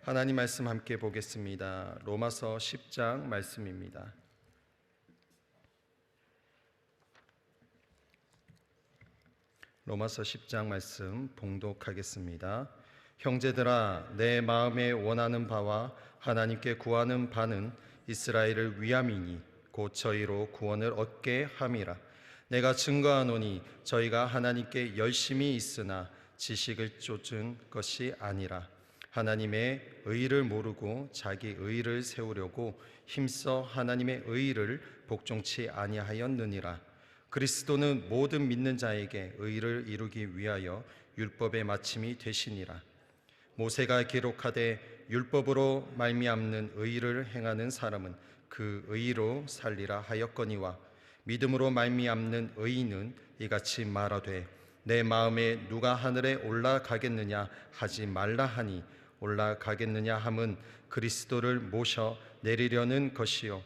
하나님 말씀 함께 보겠습니다. 로마서 10장 말씀입니다. 로마서 10장 말씀 봉독하겠습니다. 형제들아, 내 마음에 원하는 바와 하나님께 구하는 바는 이스라엘을 위함이니 곧 저희로 구원을 얻게 함이라. 내가 증거하노니 저희가 하나님께 열심히 있으나 지식을 쫓은 것이 아니라 하나님의 의를 모르고 자기 의를 세우려고 힘써 하나님의 의를 복종치 아니하였느니라. 그리스도는 모든 믿는 자에게 의를 이루기 위하여 율법의 마침이 되시니라. 모세가 기록하되 율법으로 말미암는 의를 행하는 사람은 그 의로 살리라 하였거니와 믿음으로 말미암는 의인은 이같이 말하되 내 마음에 누가 하늘에 올라가겠느냐 하지 말라 하니 올라가겠느냐 함은 그리스도를 모셔 내리려는 것이요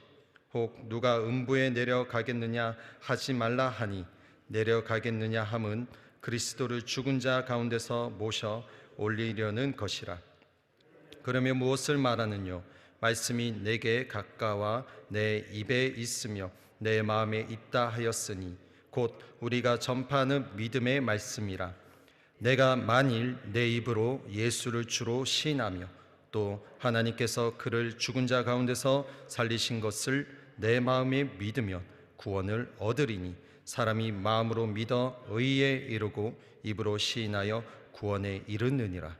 혹 누가 음부에 내려가겠느냐 하지 말라 하니 내려가겠느냐 함은 그리스도를 죽은 자 가운데서 모셔 올리려는 것이라. 그러면 무엇을 말하느뇨? 말씀이 내게 가까워 내 입에 있으며 내 마음에 있다 하였으니 곧 우리가 전파하는 믿음의 말씀이라. 내가 만일 내 입으로 예수를 주로 시인하며 또 하나님께서 그를 죽은 자 가운데서 살리신 것을 내 마음에 믿으면 구원을 얻으리니 사람이 마음으로 믿어 의에 이르고 입으로 시인하여 구원에 이르느니라.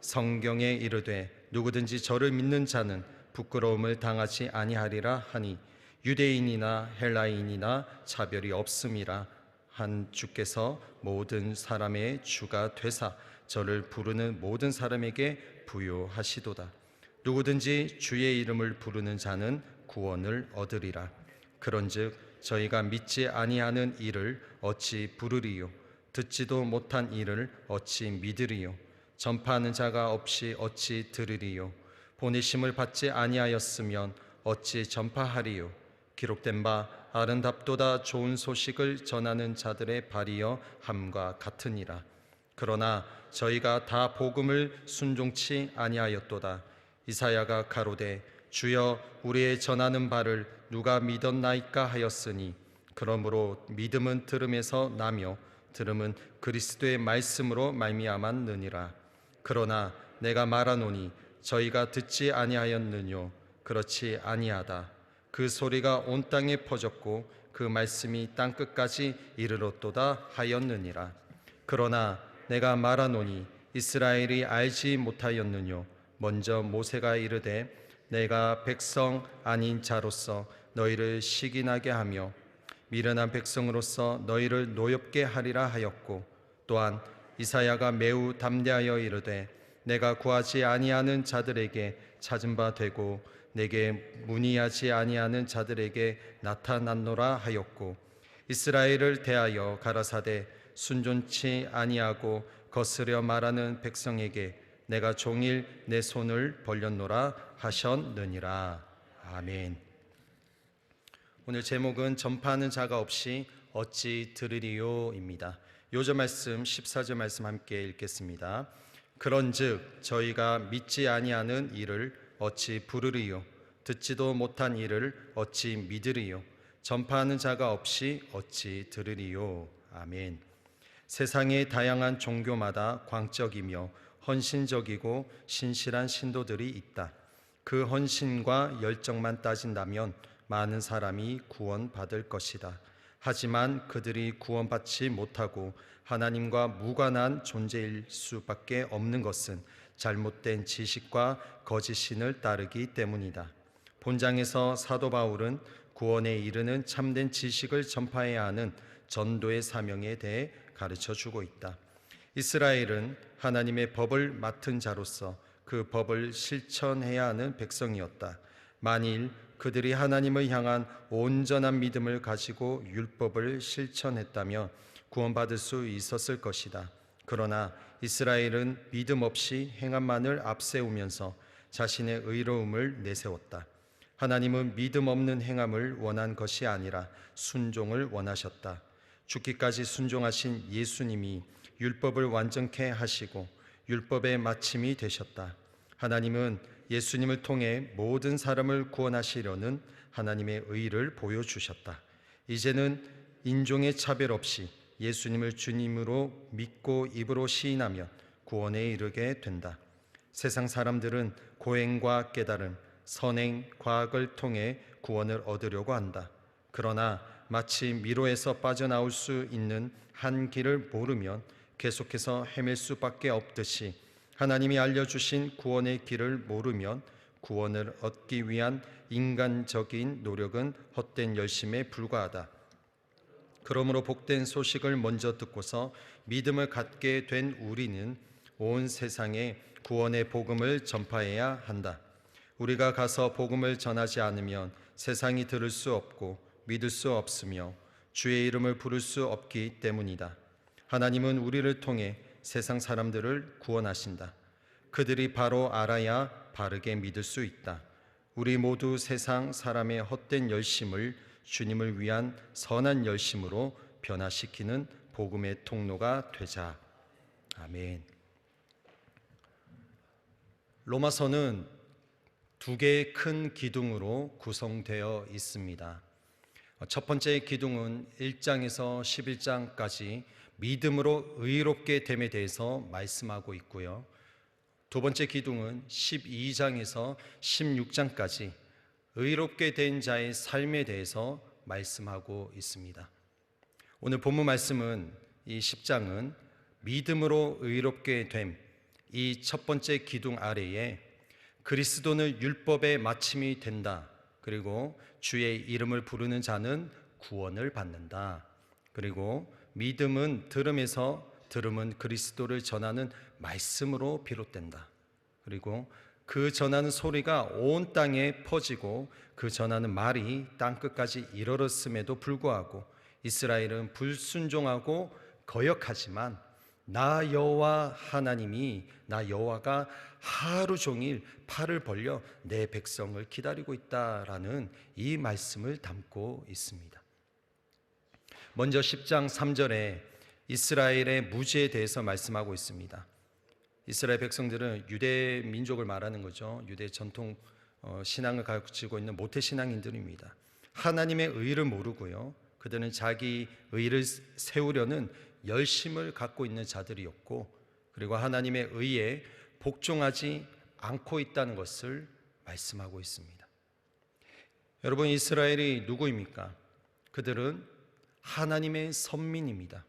성경에 이르되 누구든지 저를 믿는 자는 부끄러움을 당하지 아니하리라 하니 유대인이나 헬라인이나 차별이 없음이라. 한 주께서 모든 사람의 주가 되사 저를 부르는 모든 사람에게 부요하시도다. 누구든지 주의 이름을 부르는 자는 구원을 얻으리라. 그런즉 저희가 믿지 아니하는 일을 어찌 부르리요? 듣지도 못한 일을 어찌 믿으리요? 전파하는 자가 없이 어찌 들으리요? 보내심을 받지 아니하였으면 어찌 전파하리요? 기록된 바 아름답도다 좋은 소식을 전하는 자들의 발이여 함과 같으니라. 그러나 저희가 다 복음을 순종치 아니하였도다. 이사야가 가로되 주여 우리의 전하는 바를 누가 믿었나이까 하였으니 그러므로 믿음은 들음에서 나며 들음은 그리스도의 말씀으로 말미암았느니라. 그러나 내가 말하노니 저희가 듣지 아니하였느뇨? 그렇지 아니하다. 그 소리가 온 땅에 퍼졌고 그 말씀이 땅끝까지 이르렀도다 하였느니라. 그러나 내가 말하노니 이스라엘이 알지 못하였느뇨? 먼저 모세가 이르되 내가 백성 아닌 자로서 너희를 시기나게 하며 미련한 백성으로서 너희를 노엽게 하리라 하였고 또한 이사야가 매우 담대하여 이르되 내가 구하지 아니하는 자들에게 찾은 바 되고 내게 문의하지 아니하는 자들에게 나타났노라 하였고 이스라엘을 대하여 가라사대 순종치 아니하고 거스려 말하는 백성에게 내가 종일 내 손을 벌렸노라 하셨느니라. 아멘. 오늘 제목은 전파하는 자가 없이 어찌 들으리요입니다. 요절 말씀 14절 말씀 함께 읽겠습니다. 그런즉 저희가 믿지 아니하는 일을 어찌 부르리요? 듣지도 못한 일을 어찌 믿으리요? 전파하는 자가 없이 어찌 들으리요? 아멘. 세상의 다양한 종교마다 광적이며 헌신적이고 신실한 신도들이 있다. 그 헌신과 열정만 따진다면 많은 사람이 구원받을 것이다. 하지만 그들이 구원받지 못하고 하나님과 무관한 존재일 수밖에 없는 것은 잘못된 지식과 거짓 신을 따르기 때문이다. 본장에서 사도 바울은 구원에 이르는 참된 지식을 전파해야 하는 전도의 사명에 대해 가르쳐 주고 있다. 이스라엘은 하나님의 법을 맡은 자로서 그 법을 실천해야 하는 백성이었다. 만일 그들이 하나님을 향한 온전한 믿음을 가지고 율법을 실천했다면 구원받을 수 있었을 것이다. 그러나 이스라엘은 믿음 없이 행함만을 앞세우면서 자신의 의로움을 내세웠다. 하나님은 믿음 없는 행함을 원한 것이 아니라 순종을 원하셨다. 죽기까지 순종하신 예수님이 율법을 완전케 하시고 율법의 마침이 되셨다. 하나님은 예수님을 통해 모든 사람을 구원하시려는 하나님의 의를 보여주셨다. 이제는 인종의 차별 없이 예수님을 주님으로 믿고 입으로 시인하면 구원에 이르게 된다. 세상 사람들은 고행과 깨달음, 선행, 과학을 통해 구원을 얻으려고 한다. 그러나 마치 미로에서 빠져나올 수 있는 한 길을 모르면 계속해서 헤맬 수밖에 없듯이 하나님이 알려주신 구원의 길을 모르면 구원을 얻기 위한 인간적인 노력은 헛된 열심에 불과하다. 그러므로 복된 소식을 먼저 듣고서 믿음을 갖게 된 우리는 온 세상에 구원의 복음을 전파해야 한다. 우리가 가서 복음을 전하지 않으면 세상이 들을 수 없고 믿을 수 없으며 주의 이름을 부를 수 없기 때문이다. 하나님은 우리를 통해 세상 사람들을 구원하신다. 그들이 바로 알아야 바르게 믿을 수 있다. 우리 모두 세상 사람의 헛된 열심을 주님을 위한 선한 열심으로 변화시키는 복음의 통로가 되자. 아멘. 로마서는 두 개의 큰 기둥으로 구성되어 있습니다. 첫 번째 기둥은 1장에서 11장까지 믿음으로 의롭게 됨에 대해서 말씀하고 있고요. 두 번째 기둥은 12장에서 16장까지 의롭게 된 자의 삶에 대해서 말씀하고 있습니다. 오늘 본문 말씀은 이 10장은 믿음으로 의롭게 됨, 이 첫 번째 기둥 아래에 그리스도는 율법의 마침이 된다. 그리고 주의 이름을 부르는 자는 구원을 받는다. 그리고 믿음은 들음에서, 들음은 그리스도를 전하는 말씀으로 비롯된다. 그리고 그 전하는 소리가 온 땅에 퍼지고 그 전하는 말이 땅끝까지 이르렀음에도 불구하고 이스라엘은 불순종하고 거역하지만 나 여호와 하나님이, 나 여호와가 하루 종일 팔을 벌려 내 백성을 기다리고 있다라는 이 말씀을 담고 있습니다. 먼저 10장 3절에 이스라엘의 무지에 대해서 말씀하고 있습니다. 이스라엘 백성들은 유대 민족을 말하는 거죠. 유대 전통 신앙을 가지고 있는 모태 신앙인들입니다. 하나님의 의를 모르고요, 그들은 자기 의를 세우려는 열심을 갖고 있는 자들이었고, 그리고 하나님의 의에 복종하지 않고 있다는 것을 말씀하고 있습니다. 여러분, 이스라엘이 누구입니까? 그들은 하나님의 선민입니다.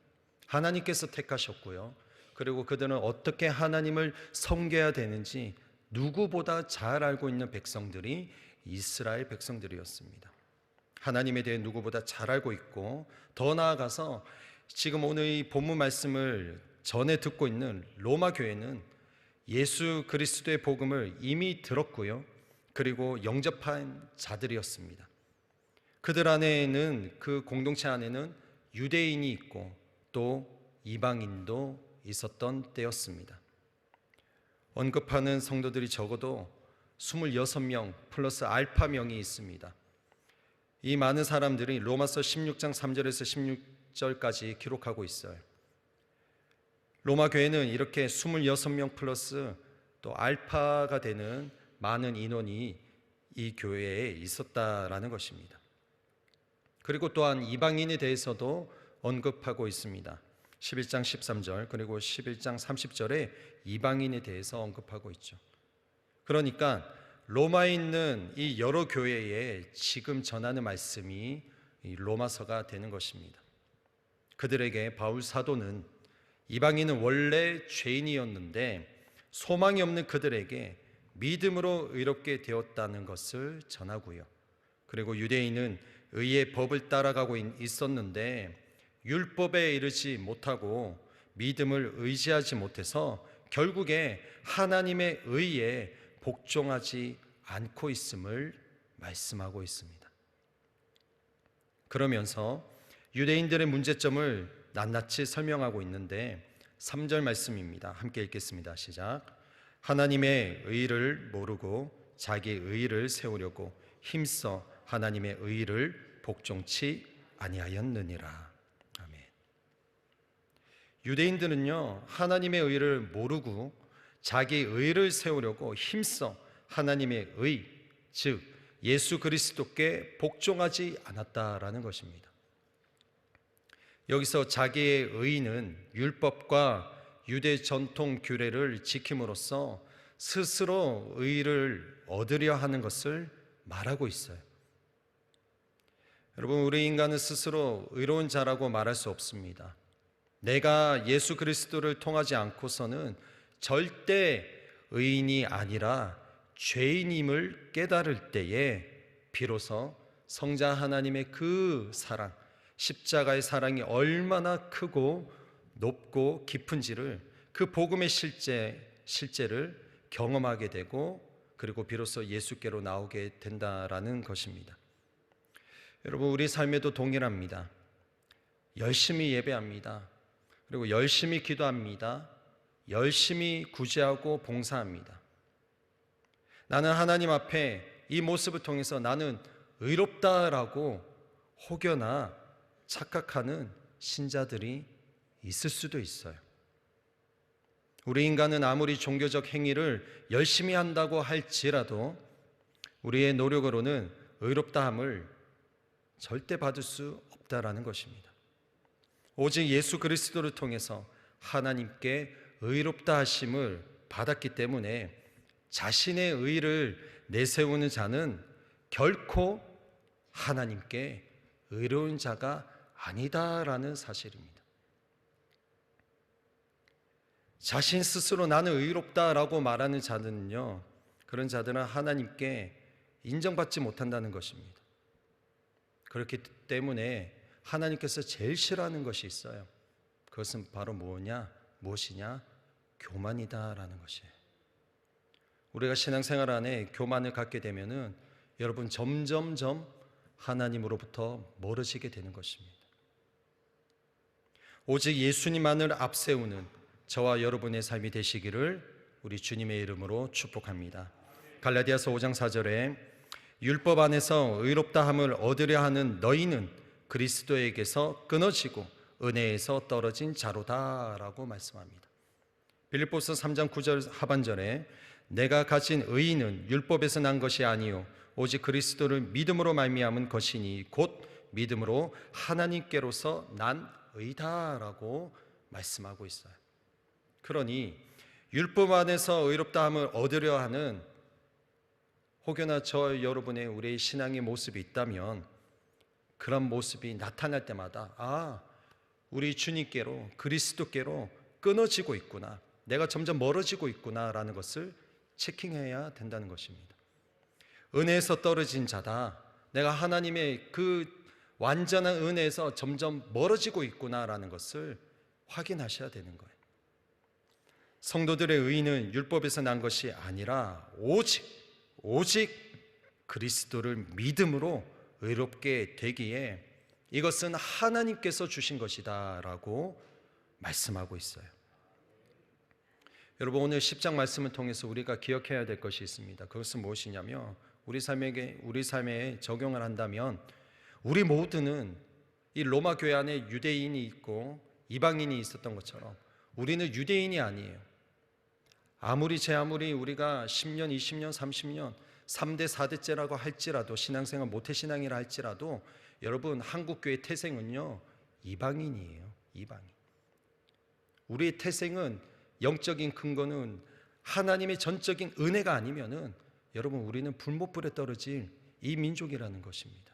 하나님께서 택하셨고요, 그리고 그들은 어떻게 하나님을 섬겨야 되는지 누구보다 잘 알고 있는 백성들이 이스라엘 백성들이었습니다. 하나님에 대해 누구보다 잘 알고 있고, 더 나아가서 지금 오늘 이 본문 말씀을 전에 듣고 있는 로마 교회는 예수 그리스도의 복음을 이미 들었고요, 그리고 영접한 자들이었습니다. 그들 안에는, 그 공동체 안에는 유대인이 있고 또 이방인도 있었던 때였습니다. 언급하는 성도들이 적어도 26명 플러스 알파명이 있습니다. 이 많은 사람들이 로마서 16장 3절에서 16절까지 기록하고 있어요. 로마 교회는 이렇게 26명 플러스 또 알파가 되는 많은 인원이 이 교회에 있었다라는 것입니다. 그리고 또한 이방인에 대해서도 언급하고 있습니다. 11장 13절 그리고 11장 30절에 이방인에 대해서 언급하고 있죠. 그러니까 로마에 있는 이 여러 교회에 지금 전하는 말씀이 이 로마서가 되는 것입니다. 그들에게 바울 사도는 이방인은 원래 죄인이었는데 소망이 없는 그들에게 믿음으로 의롭게 되었다는 것을 전하고요, 그리고 유대인은 의의 법을 따라가고 있었는데 율법에 이르지 못하고 믿음을 의지하지 못해서 결국에 하나님의 의에 복종하지 않고 있음을 말씀하고 있습니다. 그러면서 유대인들의 문제점을 낱낱이 설명하고 있는데 3절 말씀입니다. 함께 읽겠습니다. 시작. 하나님의 의를 모르고 자기 의를 세우려고 힘써 하나님의 의를 복종치 아니하였느니라. 아멘. 유대인들은요, 하나님의 의를 모르고 자기 의를 세우려고 힘써 하나님의 의, 즉 예수 그리스도께 복종하지 않았다라는 것입니다. 여기서 자기의 의는 율법과 유대 전통 규례를 지킴으로써 스스로 의를 얻으려 하는 것을 말하고 있어요. 여러분, 우리 인간은 스스로 의로운 자라고 말할 수 없습니다. 내가 예수 그리스도를 통하지 않고서는 절대 의인이 아니라 죄인임을 깨달을 때에 비로소 성자 하나님의 그 사랑, 십자가의 사랑이 얼마나 크고 높고 깊은지를, 그 복음의 실제를 경험하게 되고, 그리고 비로소 예수께로 나오게 된다라는 것입니다. 여러분, 우리 삶에도 동일합니다. 열심히 예배합니다. 그리고 열심히 기도합니다. 열심히 구제하고 봉사합니다. 나는 하나님 앞에 이 모습을 통해서 나는 의롭다라고 혹여나 착각하는 신자들이 있을 수도 있어요. 우리 인간은 아무리 종교적 행위를 열심히 한다고 할지라도 우리의 노력으로는 의롭다함을 절대 받을 수 없다라는 것입니다. 오직 예수 그리스도를 통해서 하나님께 의롭다 하심을 받았기 때문에 자신의 의를 내세우는 자는 결코 하나님께 의로운 자가 아니다라는 사실입니다. 자신 스스로 나는 의롭다라고 말하는 자들은요, 그런 자들은 하나님께 인정받지 못한다는 것입니다. 그렇기 때문에 하나님께서 제일 싫어하는 것이 있어요. 그것은 바로 무엇이냐? 교만이다라는 것이에요. 우리가 신앙생활 안에 교만을 갖게 되면은 여러분 점점점 하나님으로부터 멀어지게 되는 것입니다. 오직 예수님만을 앞세우는 저와 여러분의 삶이 되시기를 우리 주님의 이름으로 축복합니다. 갈라디아서 5장 4절에 율법 안에서 의롭다함을 얻으려 하는 너희는 그리스도에게서 끊어지고 은혜에서 떨어진 자로다라고 말씀합니다. 빌립보서 3장 9절 하반절에 내가 가진 의의는 율법에서 난 것이 아니요 오직 그리스도를 믿음으로 말미암은 것이니 곧 믿음으로 하나님께로서 난 의다라고 말씀하고 있어요. 그러니 율법 안에서 의롭다함을 얻으려 하는 혹여나 저 여러분의 우리의 신앙의 모습이 있다면 그런 모습이 나타날 때마다 우리 주님께로 그리스도께로 끊어지고 있구나, 내가 점점 멀어지고 있구나라는 것을 체킹해야 된다는 것입니다. 은혜에서 떨어진 자다, 내가 하나님의 그 완전한 은혜에서 점점 멀어지고 있구나라는 것을 확인하셔야 되는 거예요. 성도들의 의는 율법에서 난 것이 아니라 오직 그리스도를 믿음으로 의롭게 되기에 이것은 하나님께서 주신 것이다 라고 말씀하고 있어요. 여러분, 오늘 10장 말씀을 통해서 우리가 기억해야 될 것이 있습니다. 그것은 무엇이냐면 우리 삶에 적용을 한다면 우리 모두는 이 로마 교회 안에 유대인이 있고 이방인이 있었던 것처럼 우리는 유대인이 아니에요. 아무리 우리가 10년, 20년, 30년 3대, 4대째라고 할지라도 신앙생활 모태신앙이라 할지라도 여러분 한국교회 태생은요 이방인이에요. 이방인. 우리의 태생은 영적인 근거는 하나님의 전적인 은혜가 아니면은 여러분 우리는 불못불에 떨어질 이 민족이라는 것입니다.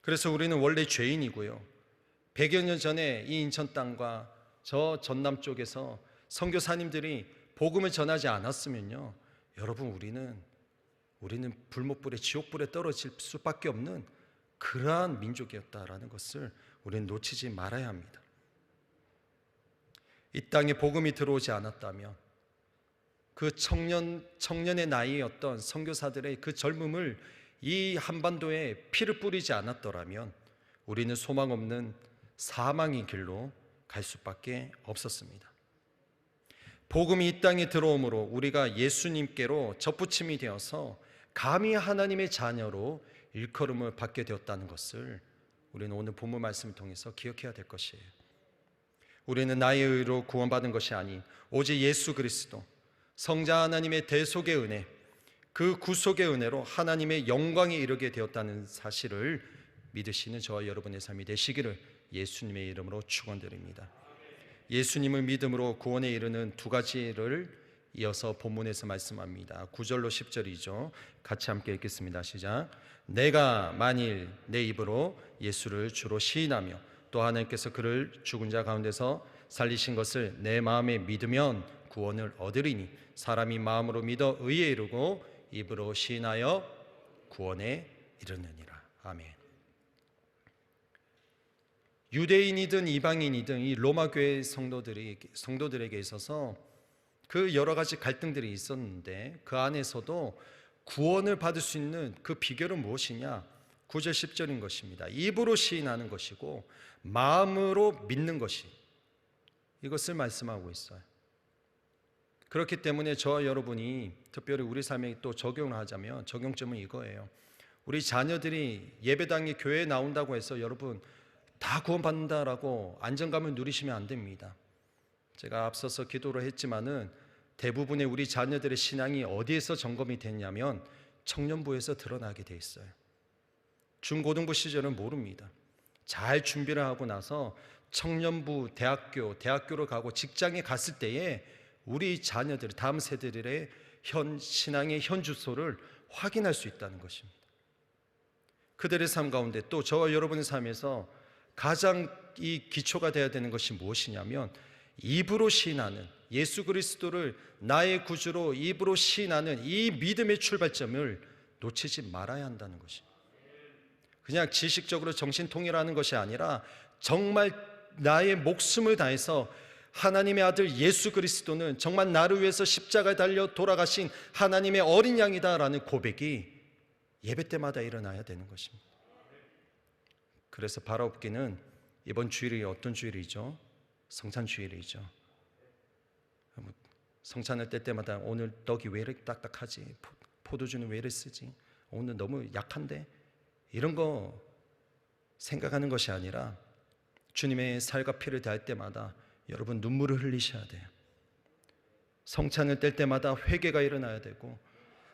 그래서 우리는 원래 죄인이고요. 100여 년 전에 이 인천 땅과 저 전남 쪽에서 선교사님들이 복음을 전하지 않았으면요 여러분 우리는 불못불에 지옥불에 떨어질 수밖에 없는 그러한 민족이었다라는 것을 우리는 놓치지 말아야 합니다. 이 땅에 복음이 들어오지 않았다면 그 청년의 나이였던 선교사들의 그 젊음을 이 한반도에 피를 뿌리지 않았더라면 우리는 소망 없는 사망의 길로 갈 수밖에 없었습니다. 복음이 이 땅에 들어오므로 우리가 예수님께로 접붙임이 되어서 감히 하나님의 자녀로 일컬음을 받게 되었다는 것을 우리는 오늘 본문 말씀을 통해서 기억해야 될 것이에요. 우리는 나의 의로 구원받은 것이 아닌 오직 예수 그리스도 성자 하나님의 대속의 은혜, 그 구속의 은혜로 하나님의 영광에 이르게 되었다는 사실을 믿으시는 저와 여러분의 삶이 되시기를 예수님의 이름으로 축원드립니다. 예수님을 믿음으로 구원에 이르는 두 가지를 이어서 본문에서 말씀합니다. 9절로 10절이죠. 같이 함께 읽겠습니다. 시작. 내가 만일 내 입으로 예수를 주로 시인하며 또 하나님께서 그를 죽은 자 가운데서 살리신 것을 내 마음에 믿으면 구원을 얻으리니 사람이 마음으로 믿어 의에 이르고 입으로 시인하여 구원에 이르느니라. 아멘. 유대인이든 이방인이든 이 로마 교회 성도들에게 있어서 그 여러 가지 갈등들이 있었는데 그 안에서도 구원을 받을 수 있는 그 비결은 무엇이냐? 9절 10절인 것입니다. 입으로 시인하는 것이고 마음으로 믿는 것이, 이것을 말씀하고 있어요. 그렇기 때문에 저와 여러분이 특별히 우리 삶에 또 적용을 하자면 적용점은 이거예요. 우리 자녀들이 예배당에 교회에 나온다고 해서 여러분 다 구원받는다라고 안정감을 누리시면 안 됩니다. 제가 앞서서 기도를 했지만은 대부분의 우리 자녀들의 신앙이 어디에서 점검이 됐냐면 청년부에서 드러나게 돼 있어요. 중고등부 시절은 모릅니다. 잘 준비를 하고 나서 청년부, 대학교로 가고 직장에 갔을 때에 우리 자녀들, 다음 세대들의 신앙의 현 주소를 확인할 수 있다는 것입니다. 그들의 삶 가운데 또 저와 여러분의 삶에서 가장 이 기초가 되어야 되는 것이 무엇이냐면 입으로 시인하는, 예수 그리스도를 나의 구주로 입으로 시인하는 이 믿음의 출발점을 놓치지 말아야 한다는 것입니다. 그냥 지식적으로 정신통일하는 것이 아니라 정말 나의 목숨을 다해서 하나님의 아들 예수 그리스도는 정말 나를 위해서 십자가에 달려 돌아가신 하나님의 어린 양이다라는 고백이 예배 때마다 일어나야 되는 것입니다. 그래서 바라옵기는 이번 주일이 어떤 주일이죠? 성찬주일이죠. 성찬을 뗄 때마다 오늘 떡이 왜 이렇게 딱딱하지? 포도주는 왜 이렇게 쓰지? 오늘 너무 약한데? 이런 거 생각하는 것이 아니라 주님의 살과 피를 다할 때마다 여러분 눈물을 흘리셔야 돼요. 성찬을 뗄 때마다 회개가 일어나야 되고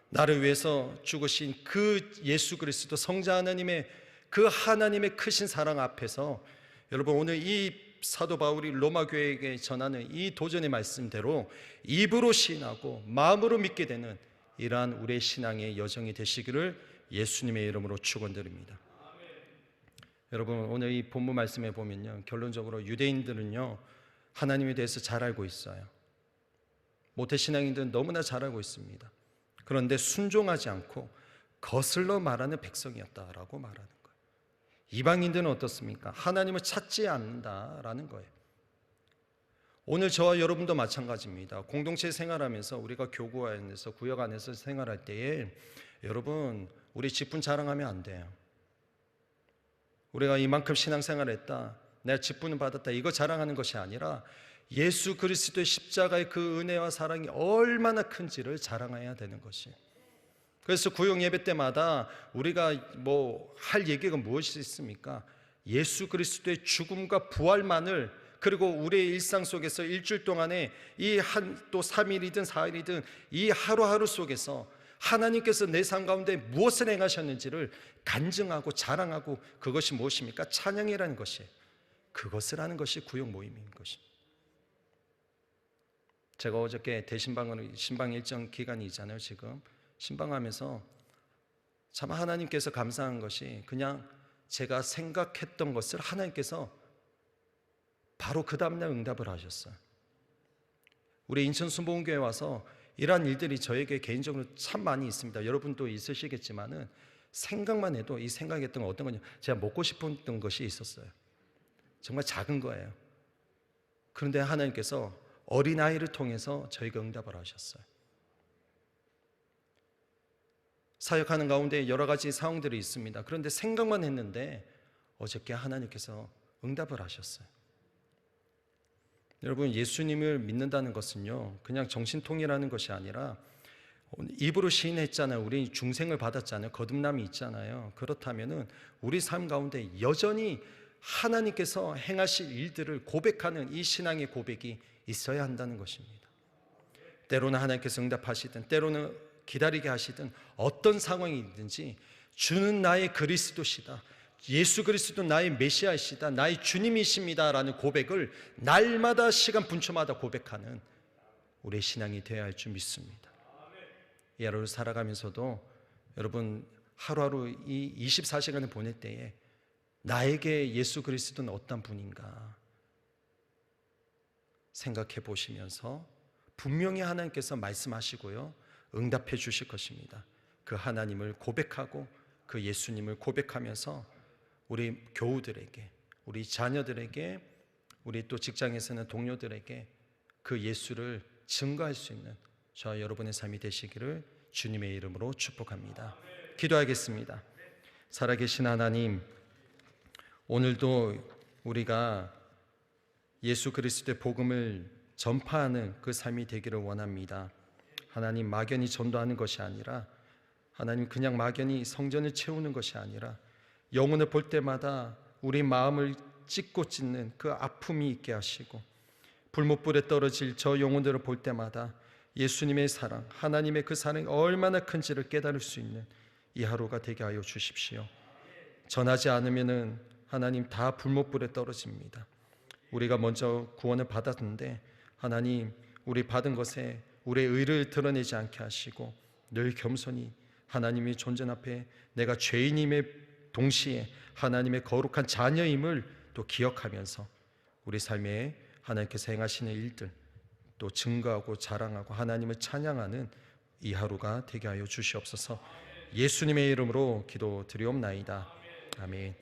나를 위해서 죽으신 그 예수 그리스도 성자 하나님의 그 하나님의 크신 사랑 앞에서 여러분 오늘 이 사도 바울이 로마 교회에게 전하는 이 도전의 말씀대로 입으로 시인하고 마음으로 믿게 되는 이러한 우리의 신앙의 여정이 되시기를 예수님의 이름으로 축원드립니다. 여러분 오늘 이 본문 말씀에 보면요, 결론적으로 유대인들은요 하나님에 대해서 잘 알고 있어요. 모태신앙인들은 너무나 잘 알고 있습니다. 그런데 순종하지 않고 거슬러 말하는 백성이었다라고 말하는 거예요. 이방인들은 어떻습니까? 하나님을 찾지 않는다라는 거예요. 오늘 저와 여러분도 마찬가지입니다. 공동체 생활하면서 우리가 교구 안에서 구역 안에서 생활할 때에 여러분 우리 직분 자랑하면 안 돼요. 우리가 이만큼 신앙생활했다, 내가 직분을 받았다, 이거 자랑하는 것이 아니라 예수 그리스도의 십자가의 그 은혜와 사랑이 얼마나 큰지를 자랑해야 되는 것이에요. 그래서 구역 예배 때마다 우리가 할 얘기가 무엇이 있습니까? 예수 그리스도의 죽음과 부활만을, 그리고 우리의 일상 속에서 일주일 동안에 이 또 3일이든 4일이든 이 하루하루 속에서 하나님께서 내 삶 가운데 무엇을 행하셨는지를 간증하고 자랑하고, 그것이 무엇입니까? 찬양이라는 것이에요. 그것을 하는 것이 구역 모임인 것입니다. 제가 어저께 신방 일정 기간이 있잖아요. 지금 신방하면서 참 하나님께서 감사한 것이, 그냥 제가 생각했던 것을 하나님께서 바로 그 다음날 응답을 하셨어요. 우리 인천 순복음교회 와서 이러한 일들이 저에게 개인적으로 참 많이 있습니다. 여러분도 있으시겠지만은 생각만 해도 이 생각했던 건 어떤 거냐, 제가 먹고 싶었던 것이 있었어요. 정말 작은 거예요. 그런데 하나님께서 어린아이를 통해서 저에게 응답을 하셨어요. 사역하는 가운데 여러 가지 상황들이 있습니다. 그런데 생각만 했는데 어저께 하나님께서 응답을 하셨어요. 여러분, 예수님을 믿는다는 것은요, 그냥 정신통일하는 것이 아니라 입으로 시인했잖아요. 우리 중생을 받았잖아요. 거듭남이 있잖아요. 그렇다면은 우리 삶 가운데 여전히 하나님께서 행하실 일들을 고백하는 이 신앙의 고백이 있어야 한다는 것입니다. 때로는 하나님께서 응답하시든 때로는 기다리게 하시든 어떤 상황이든지 주는 나의 그리스도시다, 예수 그리스도 나의 메시아이시다, 나의 주님이십니다 라는 고백을 날마다 시간 분초마다 고백하는 우리의 신앙이 되어야 할 줄 믿습니다. 이 하루를 살아가면서도 여러분 하루하루 이 24시간을 보낼 때에 나에게 예수 그리스도는 어떤 분인가 생각해 보시면서 분명히 하나님께서 말씀하시고요 응답해 주실 것입니다. 그 하나님을 고백하고 그 예수님을 고백하면서 우리 교우들에게, 우리 자녀들에게, 우리 또 직장에서는 동료들에게 그 예수를 증거할 수 있는 저와 여러분의 삶이 되시기를 주님의 이름으로 축복합니다. 기도하겠습니다. 살아계신 하나님, 오늘도 우리가 예수 그리스도의 복음을 전파하는 그 삶이 되기를 원합니다. 하나님, 막연히 전도하는 것이 아니라, 하나님 그냥 막연히 성전을 채우는 것이 아니라 영혼을 볼 때마다 우리 마음을 찢고 찢는 그 아픔이 있게 하시고, 불못불에 떨어질 저 영혼들을 볼 때마다 예수님의 사랑, 하나님의 그 사랑이 얼마나 큰지를 깨달을 수 있는 이 하루가 되게 하여 주십시오. 전하지 않으면은 하나님 다 불못불에 떨어집니다. 우리가 먼저 구원을 받았는데 하나님, 우리 받은 것에 우리의 의를 드러내지 않게 하시고 늘 겸손히 하나님의 존재 앞에 내가 죄인임의 동시에 하나님의 거룩한 자녀임을 또 기억하면서 우리 삶에 하나님께서 행하시는 일들 또 증거하고 자랑하고 하나님을 찬양하는 이 하루가 되게 하여 주시옵소서. 예수님의 이름으로 기도드리옵나이다. 아멘.